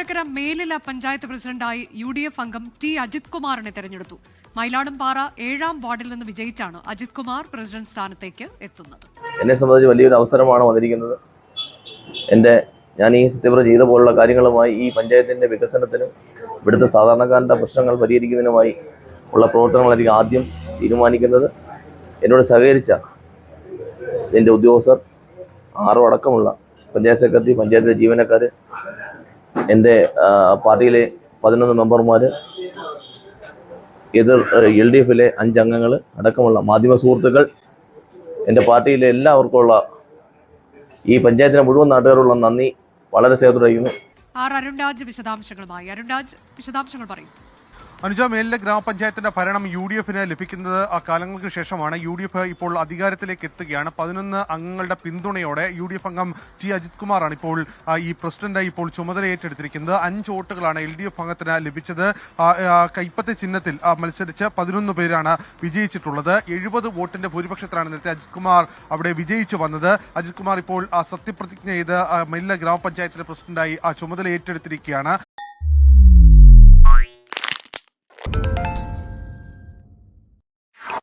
കൊട്ടാരക്കര മേലില പഞ്ചായത്ത് പ്രസിഡന്റായി UDF അംഗം T Ajith കുമാറിനെ തെരഞ്ഞെടുത്തു. മയിലാടുംപാറ 7ാം വാർഡിൽ നിന്ന് വിജയിച്ചാണ് അജിത് കുമാർ പ്രസിഡന്റ് സ്ഥാനത്തേക്ക് എത്തുന്നത്. എന്നെ സംബന്ധിച്ച് വലിയൊരു അവസരമാണ് വന്നിരിക്കുന്നത്. ഞാൻ ഈ സത്യപ്രതിജ്ഞ ചെയ്ത പോലുള്ള കാര്യങ്ങളുമായി ഈ പഞ്ചായത്തിന്റെ വികസനത്തിനും ഇവിടുത്തെ സാധാരണക്കാരുടെ പ്രശ്നങ്ങൾ പരിഹരിക്കുന്നതിനുമായി ഉള്ള പ്രവർത്തനങ്ങളായിരിക്കും ആദ്യം തീരുമാനിക്കുന്നത്. എന്നോട് സഹകരിച്ച ഇതിൻ്റെ ഉദ്യോഗസ്ഥർ 6 അടക്കമുള്ള പഞ്ചായത്ത് സെക്രട്ടറി, പഞ്ചായത്തിലെ ജീവനക്കാർ, എൻ്റെ പാർട്ടിയിലെ 11 മെമ്പർമാർ, LDFിലെ 5 അംഗങ്ങൾ അടക്കമുള്ള മാധ്യമ സുഹൃത്തുക്കൾ, എൻ്റെ പാർട്ടിയിലെ എല്ലാവർക്കുമുള്ള ഈ പഞ്ചായത്തിലെ മുഴുവൻ നാട്ടുകാരുള്ള നന്ദി വളരെ സ്നേഹത്തോടെയിരിക്കുന്നു. അരുൺരാജ് വിശദാംശങ്ങൾ പറയും. അനുജ, മേലിലെ ഗ്രാമപഞ്ചായത്തിന്റെ ഭരണം UDFിന് ലഭിക്കുന്നത് കാലങ്ങൾക്ക് ശേഷമാണ്. UDF ഇപ്പോൾ അധികാരത്തിലേക്ക് എത്തുകയാണ്. 11 അംഗങ്ങളുടെ പിന്തുണയോടെ UDF അംഗം ടി അജിത് കുമാറാണ് ഇപ്പോൾ ഈ പ്രസിഡന്റായി ഇപ്പോൾ ചുമതല ഏറ്റെടുത്തിരിക്കുന്നത്. 5 വോട്ടുകളാണ് LDF അംഗത്തിന് ലഭിച്ചത്. കൈപ്പത്തി ചിഹ്നത്തിൽ മത്സരിച്ച് 11 പേരാണ് വിജയിച്ചിട്ടുള്ളത്. 70 വോട്ടിന്റെ ഭൂരിപക്ഷത്തിലാണ് നേരത്തെ അജിത് കുമാർ അവിടെ വിജയിച്ചു വന്നത്. അജിത് കുമാർ ഇപ്പോൾ സത്യപ്രതിജ്ഞ ചെയ്ത് മേലിലെ ഗ്രാമപഞ്ചായത്തിലെ പ്രസിഡന്റായി ചുമതല ഏറ്റെടുത്തിരിക്കുകയാണ്.